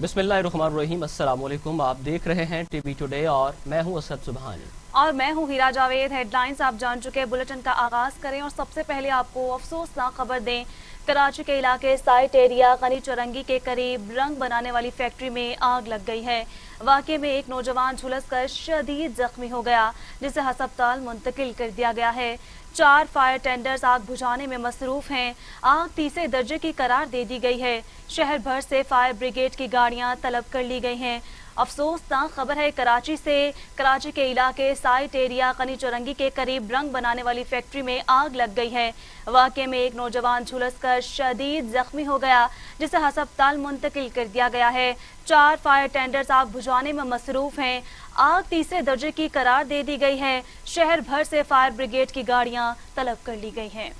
बिस्मिल्लाहिर्रहमानिर्रहीम। अस्सलाम वालेकुम। आप देख रहे हैं टीवी टुडे और मैं हूं असद सुबहानी। और मैं हूं हीरा जावेद। हेडलाइंस आप जान चुके हैं, बुलेटिन का आगाज करें और सबसे पहले आपको अफसोसनाक खबर दें। कराची के इलाके साइट एरिया गनी चौरंगी के करीब रंग बनाने वाली फैक्ट्री में आग लग गई है। वाकये में एक नौजवान झुलसकर शदीद जख्मी हो गया, जिसे हस्पताल मुंतकिल कर दिया गया है। 4 फायर टेंडर्स आग बुझाने में मसरूफ हैं। आग तीसरे दर्जे की करार दे दी गई है। शहर भर से फायर ब्रिगेड की गाड़ियां तलब कर ली गई हैं। अफसोसनाक खबर है कराची से। कराची के इलाके साइट एरिया गनी चौरंगी के करीब रंग बनाने वाली फैक्ट्री में आग लग गई है। वाकये में एक नौजवान झुलसकर शदीद जख्मी हो गया, जिसे हस्पताल मुंतकिल कर दिया गया है। 4 फायर टेंडर्स आग बुझाने में मसरूफ हैं। आग तीसरे दर्जे की करार दे दी गई है। शहर भर से फायर ब्रिगेड की गाड़ियां तलब कर ली गई हैं।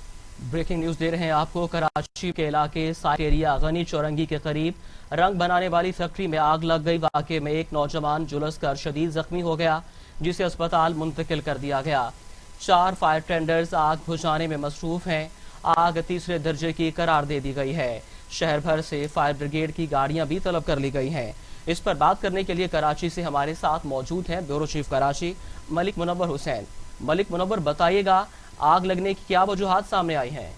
ब्रेकिंग न्यूज दे रहे हैं आपको। कराची के इलाके साइट एरिया गनी चौरंगी के करीब रंग बनाने वाली फैक्ट्री में आग लग गई। वाकये में एक नौजवान झुलसकर शदीद जख्मी हो गया, जिसे अस्पताल मुंतकिल कर दिया गया। 4 फायर टेंडर्स आग बुझाने में मसरूफ हैं। आग तीसरे दर्जे की करार दे दी गई है। शहर भर से फायर ब्रिगेड की गाड़ियां भी तलब कर ली गई हैं। इस पर बात करने के लिए कराची से हमारे साथ मौजूद हैं ब्यूरो चीफ कराची मलिक मुनव्वर हुसैन। मलिक मुनव्वर, बताइएगा आग लगने की क्या वजूहात सामने आई हैं?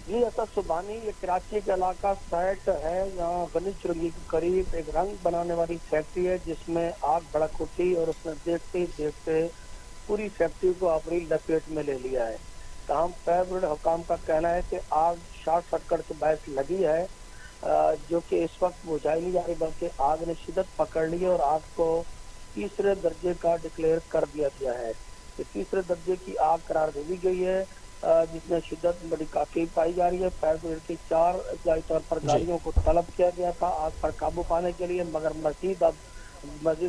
जी असद सुबहानी, ये कराची का इलाका साइट है, यहाँ गनी चौरंगी के करीब एक रंग बनाने वाली फैक्ट्री है, जिसमें आग भड़क उठी और उसने देखते ही देखते पूरी फैक्ट्री को अपनी लपेट में ले लिया है। तमाम फायर ब्रिगेड हुकाम का कहना है कि आग शॉर्ट सर्किट से बहस लगी है, जो कि इस वक्त बुझाई नहीं जा रही, बल्कि आग ने शिद्दत पकड़ ली है और आग को तीसरे दर्जे का डिक्लेयर कर दिया गया है। तीसरे दर्जे की आग करार दे दी गई है, जिसमें शिद्दत बड़ी काफी पाई जा रही है। फायर ब्रिगेड की 4 इब्तदाई तौर पर गाड़ियों को तलब किया गया था आग पर काबू पाने के लिए, मगर मजीद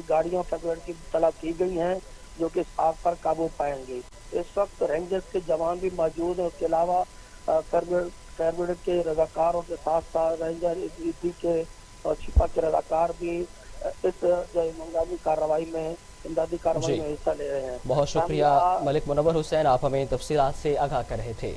गाड़ियों फायर ब्रिगेड की तलब की गई हैं, जो कि इस आग पर काबू पाएंगे। इस वक्त रेंजर्स के जवान भी मौजूद हैं। उसके अलावा फायर ब्रिगेड के रजाकारों के साथ साथ रेंजर ईदी के और छिपा के रजाकार भी इस जो हंगामी कार्रवाई में इमदादी कार्रवाई में हिस्सा ले रहे हैं। बहुत शुक्रिया मलिक मुनव्वर हुसैन, आप हमें तफसीलात से आगाह कर रहे थे।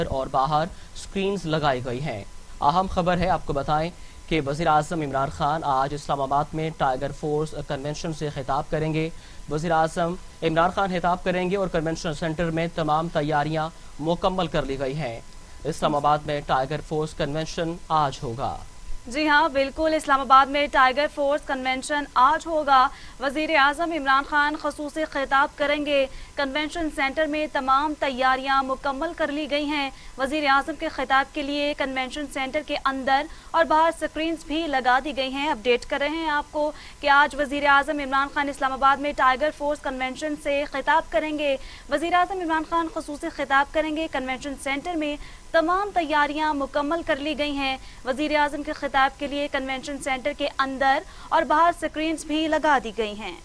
और बाहर स्क्रीन्स लगाई गई हैं। अहम खबर है, आपको बताएं कि वज़ीर आज़म इमरान खान आज इस्लामाबाद में टाइगर फोर्स कन्वेंशन से खिताब करेंगे। वज़ीर आज़म इमरान खान खिताब करेंगे और कन्वेंशन सेंटर में तमाम तैयारियां मुकम्मल कर ली गई हैं। इस्लामाबाद में टाइगर फोर्स कन्वेंशन आज होगा। जी हाँ, बिल्कुल, इस्लामाबाद में टाइगर फोर्स कन्वेंशन आज होगा। वज़ीर आज़म इमरान खान ख़ुसूसी खिताब करेंगे। कन्वेंशन सेंटर में तमाम तैयारियां मुकम्मल कर ली गई हैं। वज़ीर आज़म के खिताब के लिए कन्वेंशन सेंटर के अंदर और बाहर स्क्रीन्स भी लगा दी गई हैं। अपडेट कर रहे हैं आपको कि आज वज़ीर आज़म इमरान खान इस्लामाबाद में टाइगर फोर्स कन्वेंशन से खिताब करेंगे। वज़ीर आज़म इमरान खान ख़ुसूसी खिताब करेंगे। कन्वेंशन सेंटर में तमाम तैयारियां मुकम्मल कर ली गई हैं। वज़ीर आज़म के खिताब के लिए कन्वेंशन सेंटर के अंदर और बाहर स्क्रीन्स भी लगा दी गई हैं।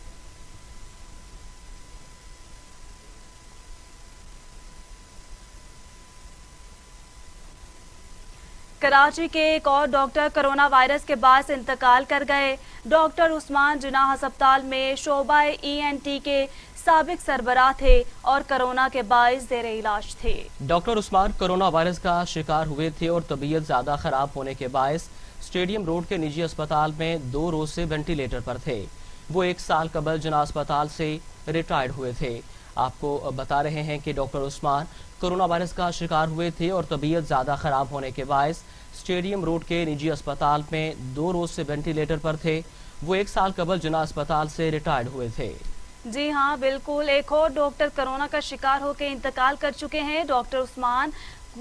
कराची के एक और डॉक्टर कोरोना वायरस के बायस इंतकाल कर गए। डॉक्टर उस्मान जिन्ना अस्पताल में शोबा ENT के साबिक सरबराह थे और कोरोना के बायस ज़ेरे इलाज थे। डॉक्टर उस्मान कोरोना वायरस का शिकार हुए थे और तबीयत ज़्यादा ख़राब होने के बायस स्टेडियम रोड के निजी अस्पताल में 2 रोज से वेंटिलेटर पर थे। वो 1 साल कबल जिन्ना अस्पताल से रिटायर्ड हुए थे। आपको बता रहे हैं कि डॉक्टर उस्मान कोरोना वायरस का शिकार हुए थे और तबीयत ज़्यादा ख़राब होने के बायस स्टेडियम रोड के निजी अस्पताल में 2 रोज से वेंटिलेटर पर थे। वो 1 साल कबल जिन्ना अस्पताल से रिटायर्ड हुए थे। जी हाँ, बिल्कुल, एक और डॉक्टर कोरोना का शिकार होकर इंतकाल कर चुके हैं। डॉक्टर उस्मान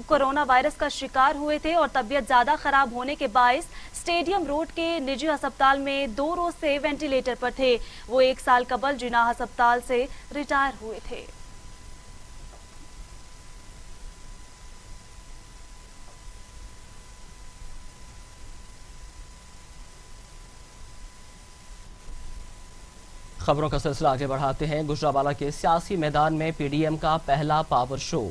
कोरोना वायरस का शिकार हुए थे और तबीयत ज़्यादा ख़राब होने के बायस स्टेडियम रोड के निजी अस्पताल में 2 रोज से वेंटिलेटर पर थे। वो 1 साल कबल जिन्ना अस्पताल से रिटायर हुए थे। खबरों का सिलसिला आगे बढ़ाते हैं। गुजरांवाला के सियासी मैदान में PDM का पहला पावर शो।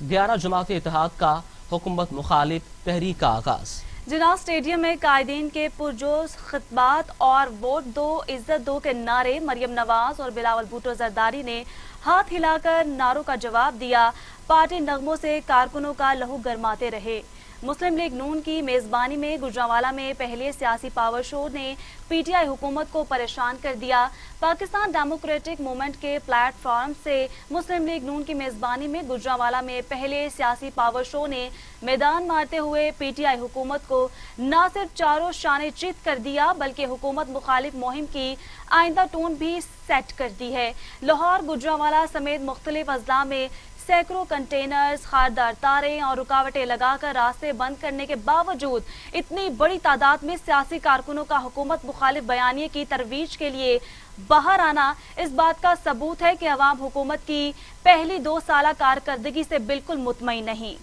11 जमाती इत्तेहाद का हुकूमत मुखालिफ तहरीक का आगाज। जिन्ना स्टेडियम में कायदीन के पुरजोश खितबात और वोट दो इज्जत दो के नारे। मरियम नवाज और बिलावल भुट्टो जरदारी ने हाथ हिलाकर नारों का जवाब दिया। पार्टी नगमों से कारकुनों का लहू गरमाते रहे। मुस्लिम लीग नून की मेजबानी में गुजरांवाला में पहले सियासी पावर शो ने पीटीआई हुकूमत को परेशान कर दिया। पाकिस्तान डेमोक्रेटिक मूवमेंट के प्लेटफॉर्म से मुस्लिम लीग नून की मेजबानी में गुजरांवाला में पहले सियासी पावर शो ने मैदान मारते हुए पीटीआई हुकूमत को न सिर्फ चारों शाने चित कर दिया बल्कि हुकूमत मुखालिफ मुहिम की आइंदा टोन भी सेट कर दी है। लाहौर, गुजरांवाला समेत मुख्तलिफ अजला में सैकड़ों कंटेनर्स, खारदार तारें और रुकावटें लगाकर रास्ते बंद करने के बावजूद इतनी बड़ी तादाद में सियासी कारकुनों का हुकूमत मुखालिफ बयानिए की तरवीज के लिए बाहर आना इस बात का सबूत है कि अवाम हुकूमत की पहली 2 साला कारकर्दगी से बिल्कुल मुतमईन नहीं।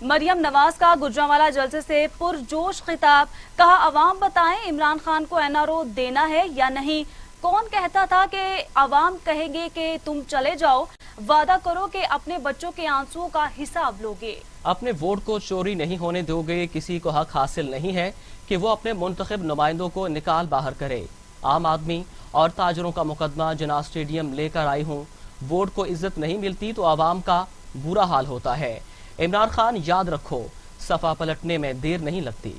मरियम नवाज का गुजरांवाला जलसे से पुरजोश खिताब, कहा अवाम बताएं इमरान खान को एनआरओ देना है या नहीं। कौन कहता था कि अवाम कहेंगे कि तुम चले जाओ, वादा करो कि अपने बच्चों के आंसुओं का हिसाब लोगे। अपने वोट को चोरी नहीं होने दोगे, किसी को हक हासिल नहीं है कि वो अपने मुंतखब नुमाइंदों को निकाल बाहर करे। आम आदमी और ताजरों का मुकदमा जना स्टेडियम लेकर आई हूँ, वोट को इज्जत नहीं मिलती तो आवाम का बुरा हाल होता है। इमरान खान याद रखो, सफा पलटने में देर नहीं लगती।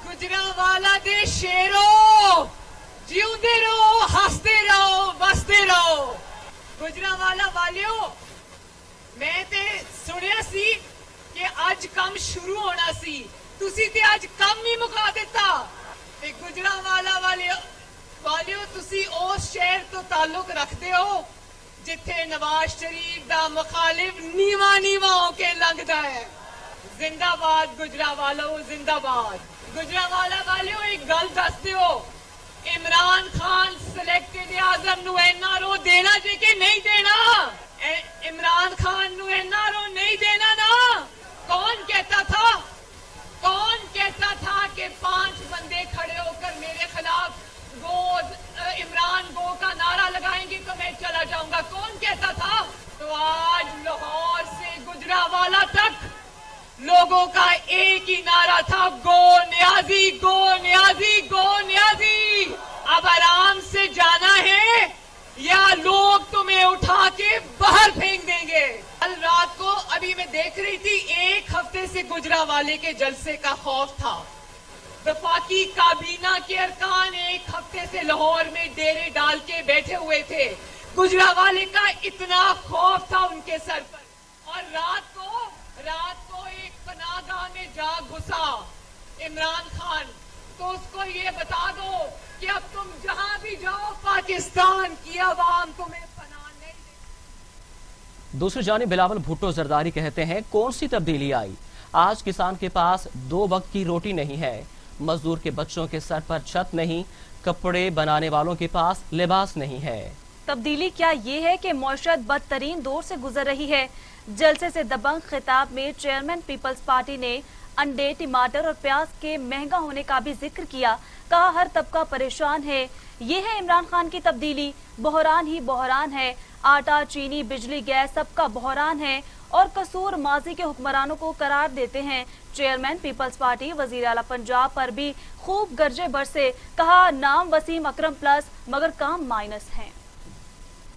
गुजरांवाला दे शेरों, जीउंदे रहो, हंसते रहो, बसते रहो। गुजरांवाला वालियो, मैं ते सुनिया सी कि आज काम शुरू होना सी, तुसी ते आज काम ही मुका देता। ते गुजरांवाला वालियो तुसी उस शहर तो ताल्लुक रखते हो जिथे नवाज शरीफ दा मुखालिफ नीवा होके लंघदा है। जिंदाबाद गुजरांवालो, जिंदाबाद। गुजरांवाला वालियो एक गल दसते हो, इमरान खान सिलेक्टेड आजम नु एनआरओ देना जे कि नहीं देना? इमरान खान नु एनआरओ नहीं देना ना? कौन कहता था? कौन कहता था कि 5 बंदे खड़े होकर मेरे खिलाफ इमरान गो का नारा लगाएंगे तो मैं चला जाऊंगा? कौन कहता था? तो आज लाहौर से गुजरांवाला तक लोगों का एक ही नारा था, गो न्याजी, गो न्याजी, गो न्याजी। अब आराम से जाना है या लोग तुम्हें उठा के बाहर फेंक देंगे। कल रात को अभी मैं देख रही थी, 1 हफ्ते से गुजरांवाले के जलसे का खौफ था। वफाकी काबीना के अरकान 1 हफ्ते से लाहौर में डेरे डाल के बैठे हुए थे। गुजरांवाले का इतना खौफ था उनके सर पर। और रात को एक पनाहगाह में जा घुसा इमरान खान, तो उसको ये बता दो कि अब तुम जहां भी जाओ पाकिस्तान की आवाम तुम्हें पनाह नहीं देगी। दूसरी जानिब बिलावल भुट्टो जरदारी कहते हैं, कौन सी तब्दीली आई? आज किसान के पास 2 वक्त की रोटी नहीं है, मजदूर के बच्चों के सर पर छत नहीं, कपड़े बनाने वालों के पास लिबास नहीं है। तब्दीली क्या ये है कि मौशत बदतरीन दौर से गुजर रही है। जलसे से दबंग खिताब में चेयरमैन पीपल्स पार्टी ने अंडे, टमाटर और प्याज के महंगा होने का भी जिक्र किया। कहा हर तबका परेशान है। ये है इमरान खान की तब्दीली। बहरान ही बहरान है। आटा, चीनी, बिजली, गैस सबका बहरान है और कसूर माजी के हुक्मरानों को करार देते हैं। चेयरमैन पीपल्स पार्टी वजीर आला पंजाब पर भी खूब गरजे बरसे। कहा नाम वसीम अकरम प्लस मगर काम माइनस है।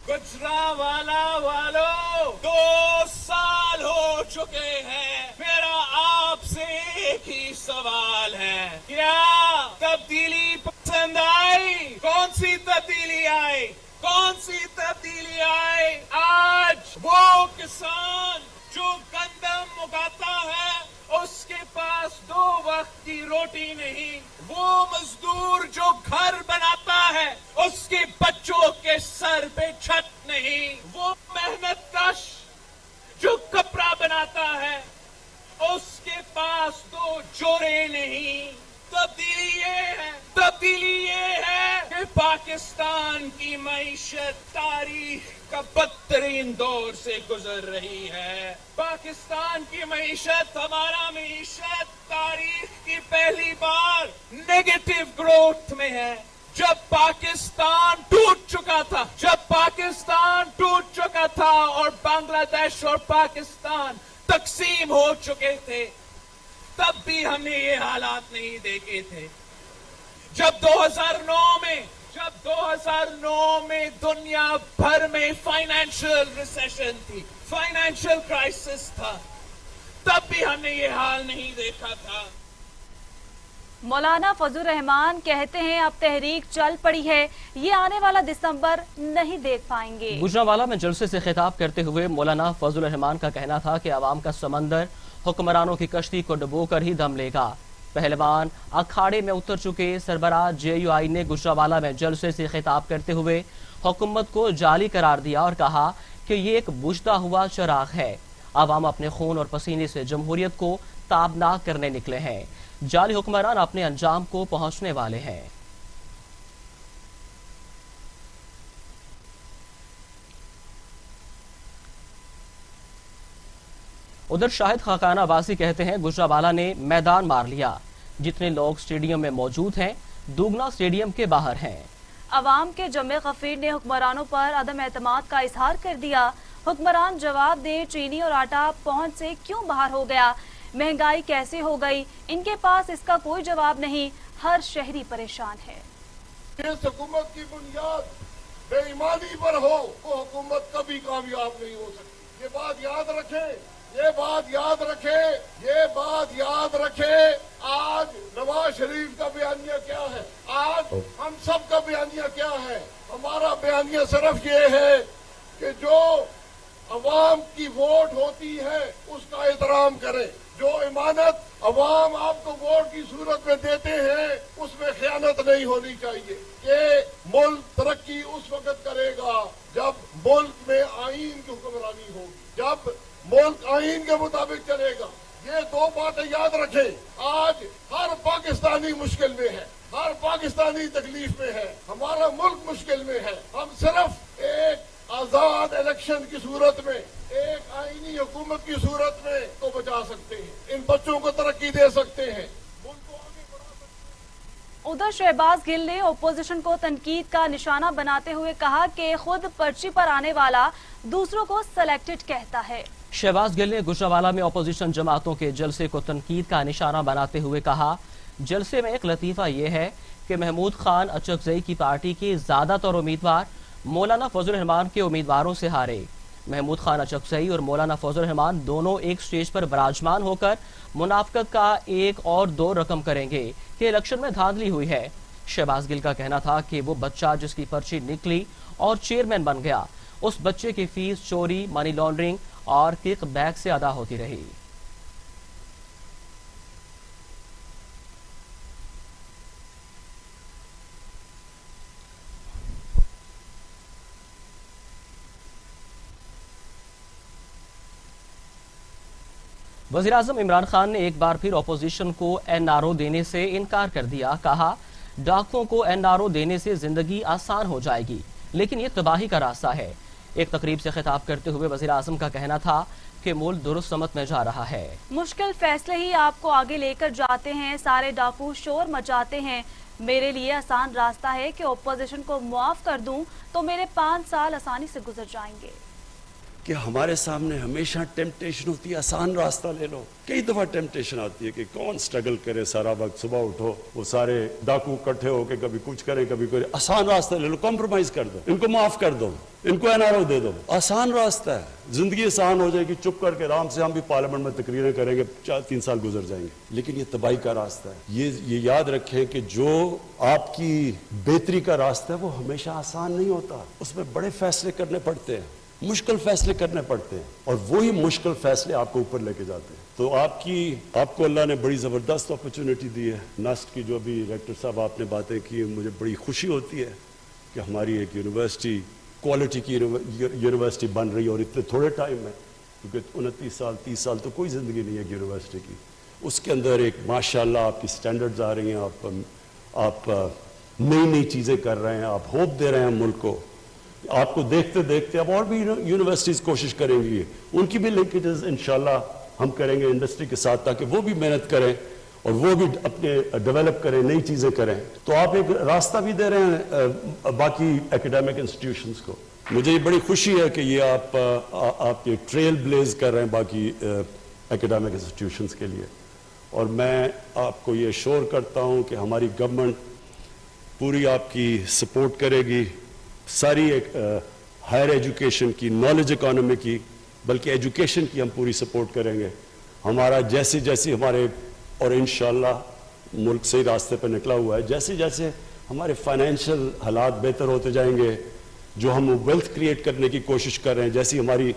गुजरांवाला वालों, 2 साल हो चुके हैं। मेरा आपसे एक ही सवाल है, क्या तब्दीली पसंद आई? कौन सी तब्दीली आई? कौन सी तब्दीली आई? आज वो किसान जो गंदम उगाता है उसके पास 2 वक्त की रोटी नहीं, वो मजदूर जो घर बनाता है उसके बच्चों के सर पे छत नहीं, वो मेहनत कश जो कपड़ा बनाता है उसके पास 2 जोड़े नहीं। तब्दीली ये है कि पाकिस्तान की मईशत तारीख का बदतरीन दौर से गुजर रही है। पाकिस्तान की मईशत, हमारा मईशत तारीख की पहली बार नेगेटिव ग्रोथ में है। जब पाकिस्तान टूट चुका था और बांग्लादेश और पाकिस्तान तकसीम हो चुके थे, तब भी हमने ये हालात नहीं देखे थे। जब 2009 में 2009 में दुनिया भर में फाइनेंशियल रिसेशन थी, फाइनेंशियल क्राइसिस था, तब भी हमने ये हाल नहीं देखा था। मौलाना फजल रहमान कहते हैं अब तहरीक चल पड़ी है, ये आने वाला दिसंबर नहीं देख पाएंगे। गुजरांवाला में जलसे से खिताब करते हुए मौलाना फजल रहमान का कहना था कि आवाम का समंदर हुक्मरानों की कश्ती को डुबोकर ही दम लेगा। पहलवान अखाड़े में उतर चुके सरबराह JUI ने गुजरांवाला में जलसे से खिताब करते हुए हुकूमत को जाली करार दिया और कहा कि ये एक बुझता हुआ चिराग है। आवाम अपने खून और पसीने से जमहूरियत को ताबनाक करने निकले हैं। जाली हुक्मरान अपने अंजाम को पहुंचने वाले हैं। उधर शाहिद खाकाना वासी कहते हैं गुजरांवाला ने मैदान मार लिया। जितने लोग स्टेडियम में मौजूद हैं, दुगना स्टेडियम के बाहर हैं। अवाम के जमे गफीर ने हुक्मरानों पर अदम एतमाद का इजहार कर दिया। हुक्मरान जवाब दे, चीनी और आटा पहुंच से क्यों बाहर हो गया, महंगाई कैसे हो गई, इनके पास इसका कोई जवाब नहीं। हर शहरी परेशान है। इस हुकूमत की बुनियाद बेईमानी पर हो तो हुकूमत कभी कामयाब नहीं हो सकती। ये बात याद रखें, ये बात याद रखें, ये बात याद रखें। आज नवाज शरीफ का बयानिया क्या है, आज हम सब का बयानिया क्या है। हमारा बयानिया सिर्फ ये है कि जो अवाम की वोट होती है उसका एहतराम करें। जो इमानत अवाम आपको वोट की सूरत में देते हैं उसमें खयानत नहीं होनी चाहिए। कि मुल्क तरक्की उस वक्त करेगा जब मुल्क में आईन की हुक्मरानी होगी, जब मुल्क आईन के मुताबिक चलेगा। ये दो बातें याद रखें। आज हर पाकिस्तानी मुश्किल में है, हर पाकिस्तानी तकलीफ में है, हमारा मुल्क मुश्किल में है। हम सिर्फ एक आजाद इलेक्शन की सूरत में, एक आईनी हुकूमत की सूरत में तो बचा सकते हैं, इन बच्चों को तरक्की दे सकते हैं, मुल्क को आगे बढ़ा सकते हैं। उधर शहबाज गिल ने ओपोजिशन को तनकीद का निशाना बनाते हुए कहा कि खुद पर्ची पर आने वाला दूसरों को सिलेक्टेड कहता है। शहबाज गिल ने गुजरांवाला में अपोजिशन जमातों के जलसे को तनकीद का निशाना बनाते हुए कहा, जलसे में एक लतीफा ये है कि महमूद खान अचकजई की पार्टी के ज्यादातर उम्मीदवार मौलाना फजल रहमान के उम्मीदवारों से हारे। महमूद खान अचकजई और मौलाना फजल रहमान दोनों एक स्टेज पर विराजमान होकर मुनाफकत का एक और दो रकम करेंगे कि इलेक्शन में धांधली हुई है। शहबाज गिल का कहना था कि वो बच्चा जिसकी पर्ची निकली और चेयरमैन बन गया, उस बच्चे की फीस चोरी, मनी लॉन्ड्रिंग और किक बैक से अदा होती रही। वज़ीर-ए-आज़म इमरान खान ने एक बार फिर अपोजिशन को NRO देने से इनकार कर दिया। कहा, डाकुओं को NRO देने से जिंदगी आसान हो जाएगी, लेकिन ये तबाही का रास्ता है। एक तकरीब से खिताब करते हुए वज़ीर-ए-आज़म का कहना था कि मुल्क दुरुस्त समत में जा रहा है। मुश्किल फैसले ही आपको आगे लेकर जाते हैं, सारे डाकू शोर मचाते हैं। मेरे लिए आसान रास्ता है कि अपोजिशन को मुआफ कर दूं तो मेरे 5 साल आसानी से गुजर जाएंगे। कि हमारे सामने हमेशा टेम्पटेशन होती है आसान रास्ता ले लो। कई दफा टेम्पटेशन आती है कि कौन स्ट्रगल करे सारा वक्त, सुबह उठो वो सारे डाकू इकट्ठे होके कभी कुछ करें कभी करें। आसान रास्ता ले लो, कॉम्प्रोमाइज कर दो, इनको माफ कर दो, इनको NRO दे दो। आसान रास्ता है, जिंदगी आसान हो जाएगी। चुप करके आराम से हम भी पार्लियामेंट में तकरीरें करेंगे, 4-3 साल गुजर जाएंगे। लेकिन ये तबाही का रास्ता है। ये याद रखें कि जो आपकी बेहतरी का रास्ता है वो हमेशा आसान नहीं होता, उसमें बड़े फैसले करने पड़ते हैं, मुश्किल फैसले करने पड़ते हैं, और वही मुश्किल फैसले आपको ऊपर लेके जाते हैं। तो आपको अल्लाह ने बड़ी ज़बरदस्त अपॉर्चुनिटी दी है। नस्ट की जो भी डायरेक्टर साहब आपने बातें की, मुझे बड़ी खुशी होती है कि हमारी एक यूनिवर्सिटी क्वालिटी की यूनिवर्सिटी बन रही है, और इतने थोड़े टाइम में, क्योंकि 29 साल 30 साल तो कोई ज़िंदगी नहीं है यूनिवर्सिटी की। उसके अंदर एक माशाल्लाह आपकी स्टैंडर्ड्स आ रही हैं, आप नई नई चीज़ें कर रहे हैं, आप होप दे रहे हैं मुल्क को। आपको देखते देखते अब और भी यूनिवर्सिटीज कोशिश करेंगी, उनकी भी लिंकेजेस इंशाल्लाह हम करेंगे इंडस्ट्री के साथ, ताकि वो भी मेहनत करें और वो भी अपने डेवलप करें, नई चीज़ें करें। तो आप एक रास्ता भी दे रहे हैं बाकी एकेडमिक इंस्टीट्यूशंस को। मुझे ये बड़ी खुशी है कि ये आप ये ट्रेल ब्लेज कर रहे हैं बाकी एकेडमिक इंस्टीट्यूशंस के लिए। और मैं आपको ये श्योर करता हूँ कि हमारी गवर्नमेंट पूरी आपकी सपोर्ट करेगी, सारी एक हायर एजुकेशन की, नॉलेज इकोनॉमी की, बल्कि एजुकेशन की हम पूरी सपोर्ट करेंगे। हमारा जैसे जैसे हमारे, और इंशाल्लाह मुल्क सही रास्ते पर निकला हुआ है, जैसे जैसे हमारे फाइनेंशियल हालात बेहतर होते जाएंगे, जो हम वेल्थ क्रिएट करने की कोशिश कर रहे हैं, जैसी हमारी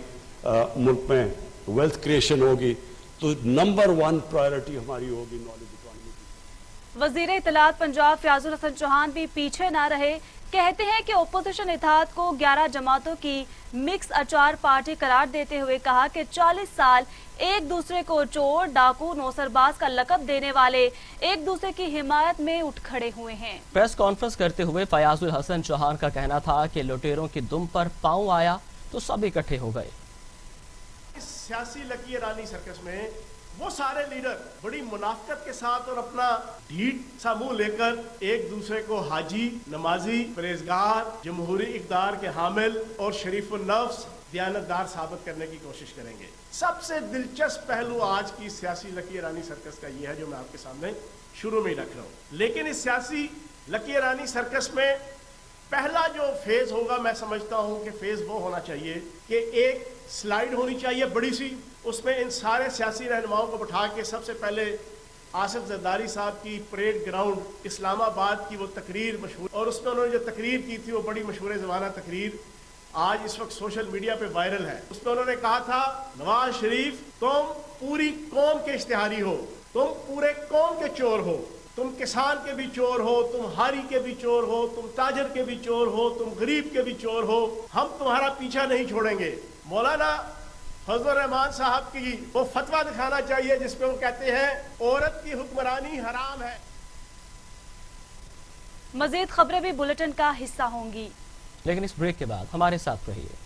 मुल्क में वेल्थ क्रिएशन होगी, तो नंबर 1 प्रायोरिटी हमारी होगी नॉलेज इकोनॉमी की। वजीर इत्तलात पंजाब फयाजुल हसन चौहान भी पीछे ना रहे। कहते हैं कि ओपोजिशन इत्तेहाद को 11 जमातों की मिक्स अचार पार्टी करार देते हुए कहा कि 40 साल एक दूसरे को चोर, डाकू, नौसरबाज का लकब देने वाले एक दूसरे की हिमायत में उठ खड़े हुए हैं। प्रेस कॉन्फ्रेंस करते हुए फयाजुल हसन चौहान का कहना था कि लुटेरों की दुम पर पांव आया तो सब इकट्ठे हो गए। इस सियासी लकीर रानी सर्कस में वो सारे लीडर बड़ी मुनाफकत के साथ और अपना ढीठ सा मुंह लेकर एक दूसरे को हाजी, नमाजी, परहेजगार, जमहूरी इक़्तिदार के हामिल और शरीफुन नफ्स, दयानतदार साबित करने की कोशिश करेंगे। सबसे दिलचस्प पहलू आज की सियासी लकीर रानी सर्कस का ये है जो मैं आपके सामने शुरू में ही रख रहा हूँ। लेकिन इस सियासी लकीर रानी सर्कस में पहला जो फेज होगा, मैं समझता हूँ कि फेज वो होना चाहिए कि एक स्लाइड होनी चाहिए बड़ी सी, उसमें इन सारे सियासी रहनुमाओं को बिठा के सबसे पहले आसिफ जरदारी साहब की परेड ग्राउंड इस्लामाबाद की वो तकरीर मशहूर, और उसमें उन्होंने जो तकरीर की थी वो बड़ी मशहूर ज़माना तकरीर आज इस वक्त सोशल मीडिया पे वायरल है। उसमें उन्होंने कहा था, नवाज शरीफ तुम पूरी कौम के इश्तिहारी हो, तुम पूरे कौम के चोर हो, तुम किसान के भी चोर हो, तुम हारी के भी चोर हो, तुम ताजर के भी चोर हो, तुम गरीब के भी चोर हो, हम तुम्हारा पीछा नहीं छोड़ेंगे। मौलाना फजलुर रहमान साहब की वो फतवा दिखाना चाहिए जिसमें वो कहते हैं औरत की हुक्मरानी हराम है। मजीद खबरें भी बुलेटिन का हिस्सा होंगी, लेकिन इस ब्रेक के बाद हमारे साथ रहिए।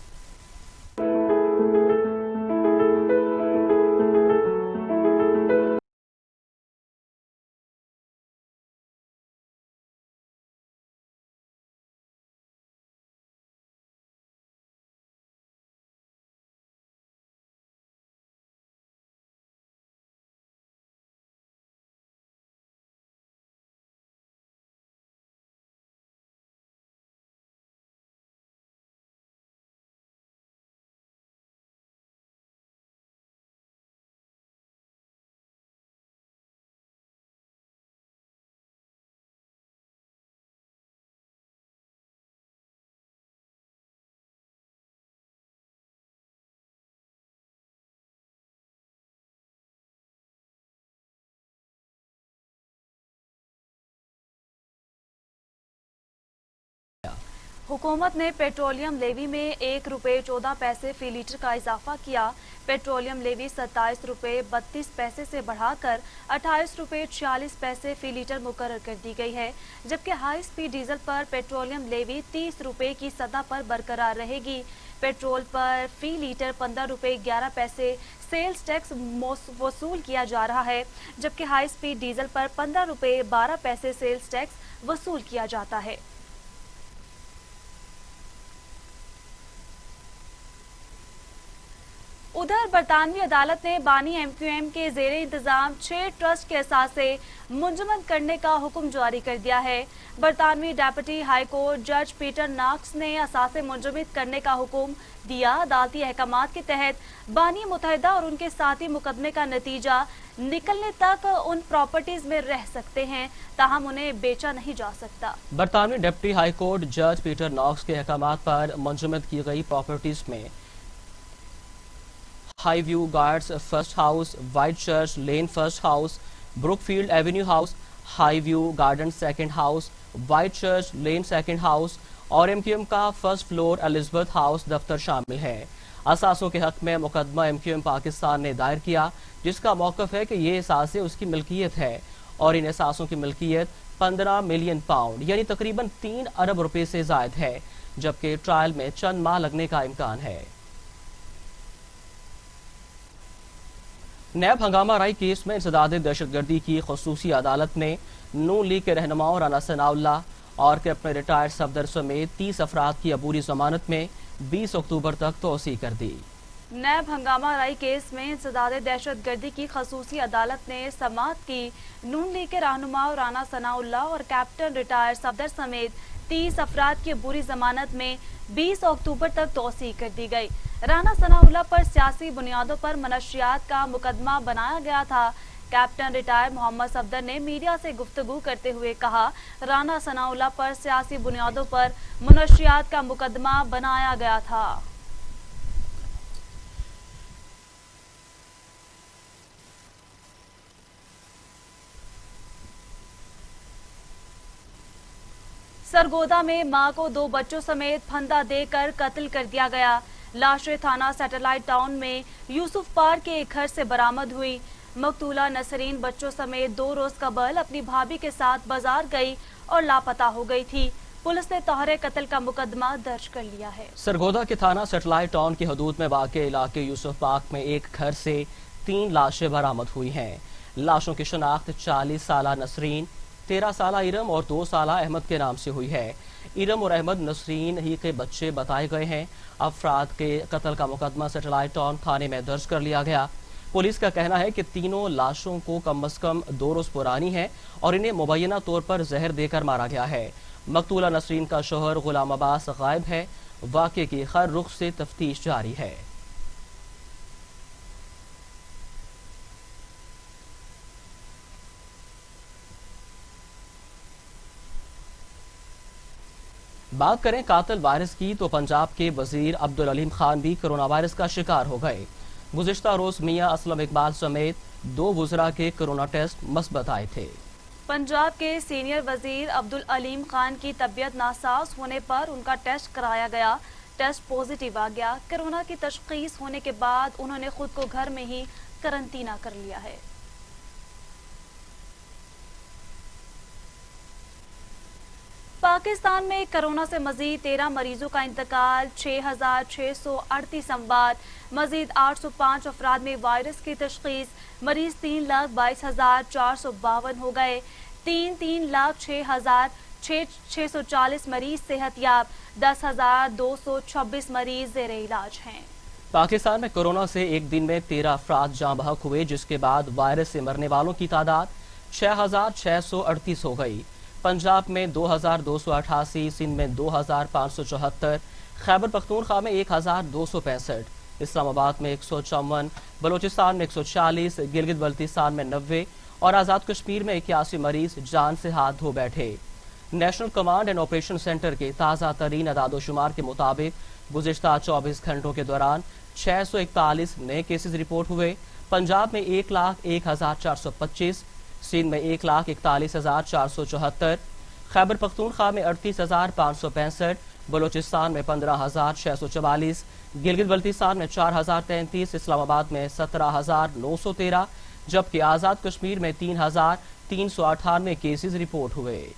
हुकूमत ने पेट्रोलियम लेवी में ₹1.14 फी लीटर का इजाफा किया। पेट्रोलियम लेवी 27 रुपये 32 पैसे से बढ़ाकर 28 रुपये 46 पैसे फी लीटर मुकर्रर कर दी गई है, जबकि हाई स्पीड डीजल पर पेट्रोलियम लेवी 30 रुपये की सतह पर बरकरार रहेगी। पेट्रोल पर फी लीटर 15 रुपये 11 पैसे सेल्स टैक्स वसूल किया जा रहा है, जबकि हाई स्पीड डीजल पर 15 रुपये 12 पैसे सेल्स टैक्स वसूल किया जाता है। उधर बरतानवी अदालत ने बानी MQM के ज़ेरे इंतजाम 6 ट्रस्ट के असासे मुंजमद करने का हुक्म जारी कर दिया है। बरतानवी डेप्यूटी हाई कोर्ट जज पीटर नॉक्स ने असासे मुंजमद करने का हुक्म दिया। अदालती अहकामात के तहत बानी मुतहदा और उनके साथी मुकदमे का नतीजा निकलने तक उन प्रॉपर्टीज में रह सकते हैं, ताहम उन्हें बेचा नहीं जा सकता। बरतानवी डेप्यूटी हाई कोर्ट जज पीटर नॉक्स के अहकामात पर मुंजमद की गई प्रॉपर्टीज में High View Gardens first house, White Church Lane first house, Brookfield Avenue house, High View Garden second house, White Church Lane second house और MQM का फर्स्ट फ्लोर एलिजाबेथ हाउस दफ्तर शामिल है। असासों के हक में मुकदमा MQM पाकिस्तान ने दायर किया, जिसका मौक़िफ़ है कि ये असासे उसकी मिल्कियत है और इन असासों की मिल्कियत 15 मिलियन पाउंड यानी तकरीबन 3 अरब रुपए से ज़ायद है, जबकि ट्रायल में चंद माह लगने का इम्कान है। नैब हंगामा राई केस में इंसदाद दहशतगर्दी की खसूसी अदालत ने नून लीग के रहनुमाओं राना सनाउल्लाह और के अपने रिटायर्ड सफदर समेत 30 अफराद की अबूरी जमानत में 20 अक्टूबर तक तोसी कर दी। नैब हंगामा राई केस में इंसदाद दहशत गर्दी की खसूसी अदालत ने समाअत की। नून लीग के रहनुमा राना सनाउल्लाह और कैप्टन रिटायर्ड सफदर समेत 30 अफराद की बुरी जमानत में 20 अक्टूबर तक तौसीह कर दी गई। राना सनाउल्लाह पर सियासी बुनियादों पर मनशियात का मुकदमा बनाया गया था। कैप्टन रिटायर्ड मोहम्मद सफदर ने मीडिया से गुफ्तगू करते हुए कहा, राना सनाउल्लाह पर सियासी बुनियादों पर मनशियात का मुकदमा बनाया गया था। सरगोदा में मां को 2 बच्चों समेत फंदा देकर कत्ल कर दिया गया। लाशें थाना सैटेलाइट टाउन में यूसुफ पार के एक घर से बरामद हुई। मकतूला नसरीन बच्चों समेत 2 रोज कबल अपनी भाभी के साथ बाजार गई और लापता हो गई थी। पुलिस ने तोहरे कत्ल का मुकदमा दर्ज कर लिया है। सरगोदा के थाना सैटेलाइट टाउन की हदूद में वाक़े इलाके यूसुफ पार्क में एक घर से 3 लाशें बरामद हुई हैं। लाशों की शनाख्त 40 साला नसरीन, 13 साला इरम और 2 साला अहमद के नाम से हुई है। इरम और अहमद नसरीन ही के बच्चे बताए गए हैं। अफराद के कत्ल का मुकदमा सैटेलाइट टाउन थाने में दर्ज कर लिया गया। पुलिस का कहना है कि तीनों लाशों को कम से कम 2 रोज पुरानी है और इन्हें मुबैना तौर पर जहर देकर मारा गया है। मकतूला नसरीन का शोहर गुलाम अब्बास गायब है। वाक़े की हर रुख से तफ्तीश जारी है। बात करें कातिल वायरस की तो पंजाब के वजीर अब्दुल अलीम खान भी कोरोना वायरस का शिकार हो गए। गुज़िश्ता रोज मियां असलम इकबाल समेत 2 वुज़रा के कोरोना टेस्ट मस्बत आए थे। पंजाब के सीनियर वजीर अब्दुल अलीम खान की तबीयत नासाज होने पर उनका टेस्ट कराया गया। टेस्ट पॉजिटिव आ गया। कोरोना की तशखीस होने के बाद उन्होंने खुद को घर में ही करंटीना कर लिया है। पाकिस्तान में कोरोना से मजीद 13 मरीजों का इंतकाल, 6,638 अमवात, मजीद 805 अफराद में वायरस की तशखीस, मरीज 3,22,452 हो गए। 3,06,640 मरीज सेहतयाब, 10,226 मरीज ज़ेरे इलाज हैं। पाकिस्तान में कोरोना से एक दिन में 13 अफराद जाँ बहक हुए, जिसके बाद वायरस से मरने वालों की तादाद 6,638 हो गई। पंजाब में 2,288, सिंध में 2,574, खैबर पख्तूनख्वा में 1,265, इस्लामाबाद में 154, बलोचिस्तान में 140, गिलगित बल्तिस्तान में 90 और आज़ाद कश्मीर में 81 मरीज जान से हाथ धो बैठे। National command and operation centre के ताज़ा तरीन अदादोशुमार के मुताबिक गुज़िश्ता 24 घंटों के दौरान 641 नए केसेस रिपोर्ट हुए। पंजाब में 1,01,425, सिंध में 1,41,474, खैबर पख्तूनख्वा में 38,565, बलोचिस्तान में 15,644, गिलगित बल्तिस्तान में 4,033, इस्लामाबाद में 17,913, जबकि आज़ाद कश्मीर में 3,398 केसेस रिपोर्ट हुए।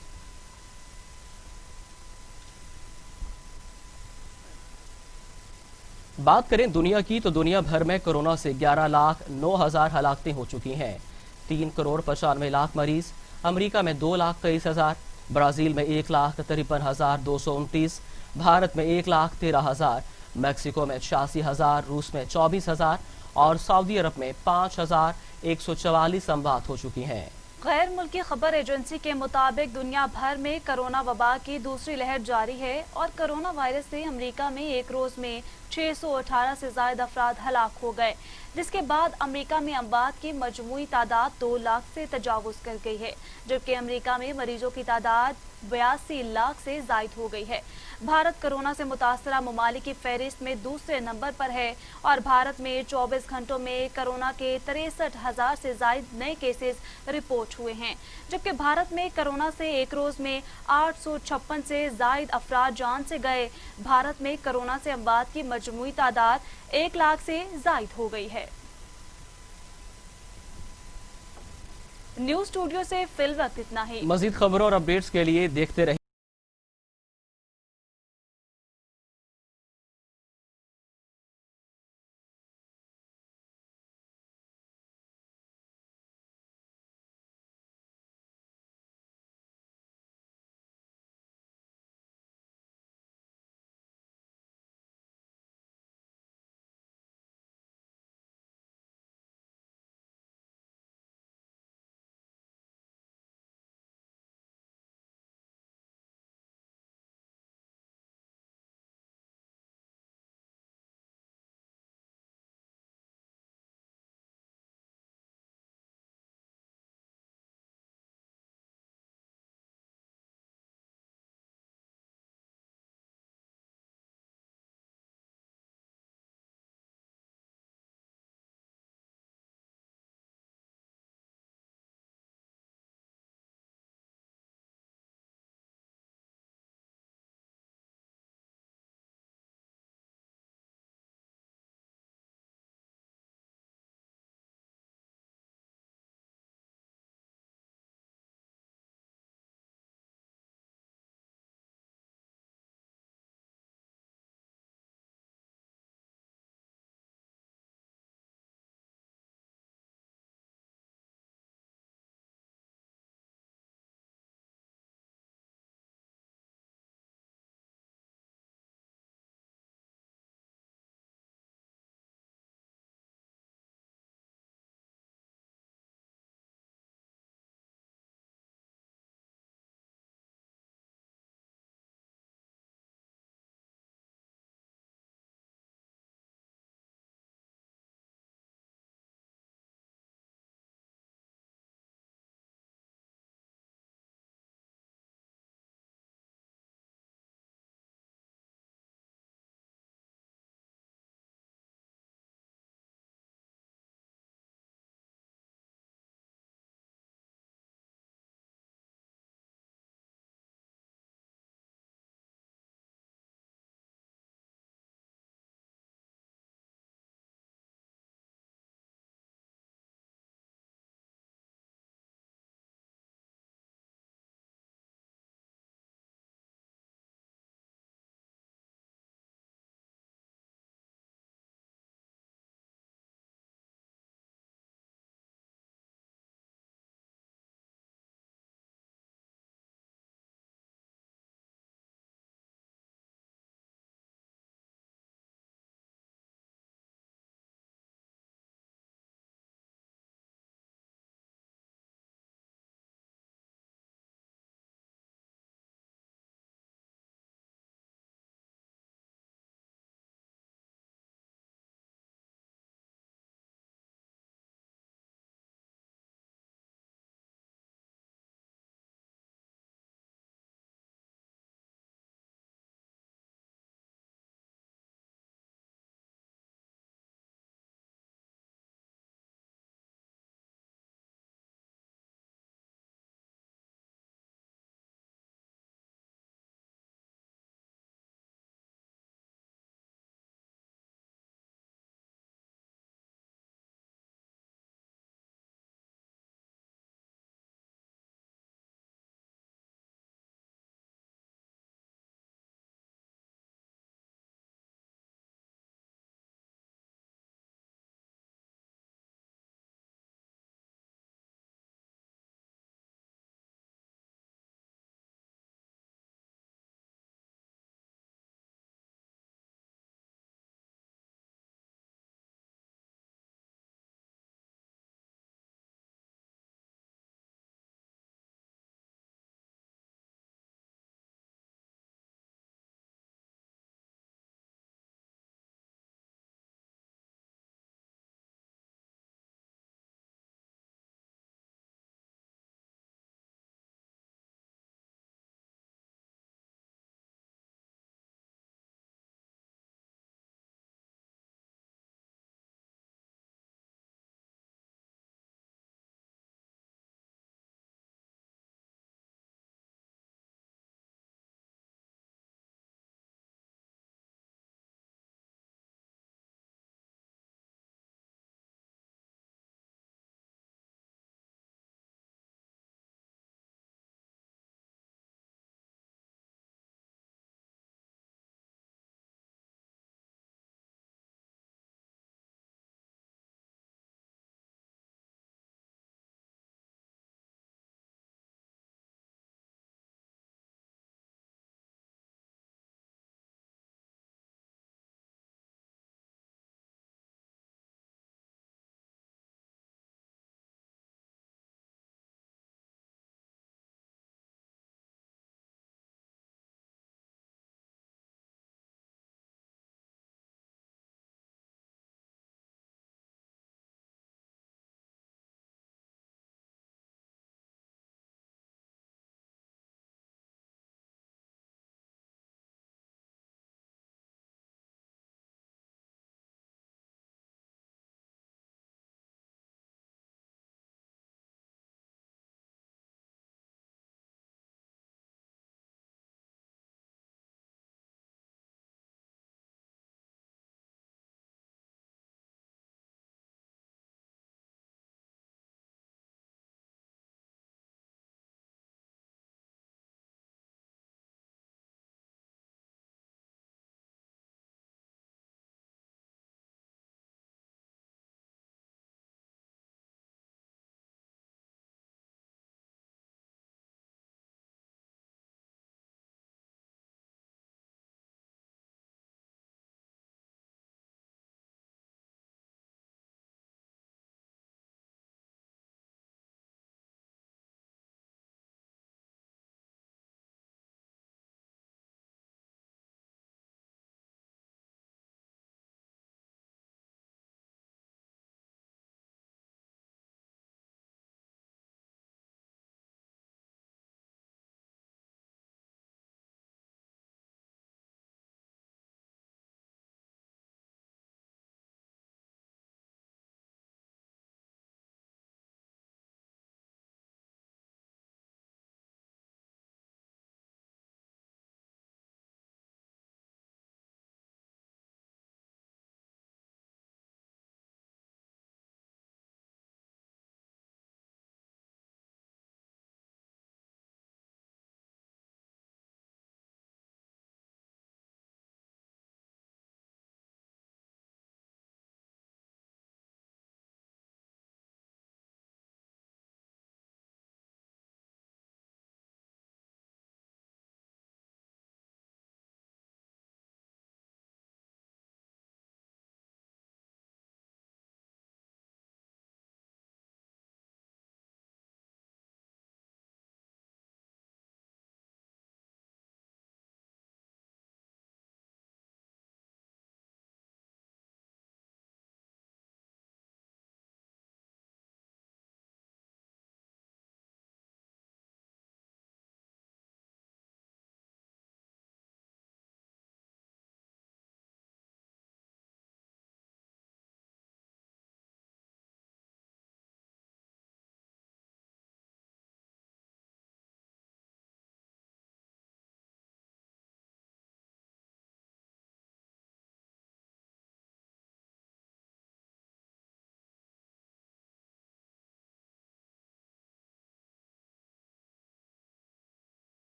बात करें दुनिया की तो दुनिया भर में कोरोना से 11,09,000 हलाकतें हो चुकी हैं। 3,95,00,000 मरीज, अमेरिका में 2,23,000, ब्राजील में 1,53,229, भारत में 1,13,000, मैक्सिको में 86,000, रूस में 24,000 और सऊदी अरब में 5,144 अमवात हो चुकी हैं। गैर मुल्की खबर एजेंसी के मुताबिक दुनिया भर में कोरोना वबा की दूसरी लहर जारी है और कोरोना वायरस से अमेरिका में एक रोज में 618 से ज्यादा अफराद हलाक हो गए, जिसके बाद अमेरिका में अमवात की मजमूई तादाद 2 लाख से तजावुज कर गई है, जबकि अमेरिका में मरीजों की तादाद 82 लाख से जायद हो गई है। भारत कोरोना से मुतासरा ममालिक की फहरिस्त में दूसरे नंबर पर है और भारत में 24 घंटों में कोरोना के 63,000 से जायद नए केसेस रिपोर्ट हुए हैं, जबकि भारत में कोरोना से एक रोज में 856 से जायद अफराद जान से गए। भारत में कोरोना से अमवात की मजमूई तादाद 1 लाख से जायद हो गई है। न्यूज़ स्टूडियो से फिल वक्त इतना ही। मजीद खबरों और अपडेट्स के लिए देखते रहिए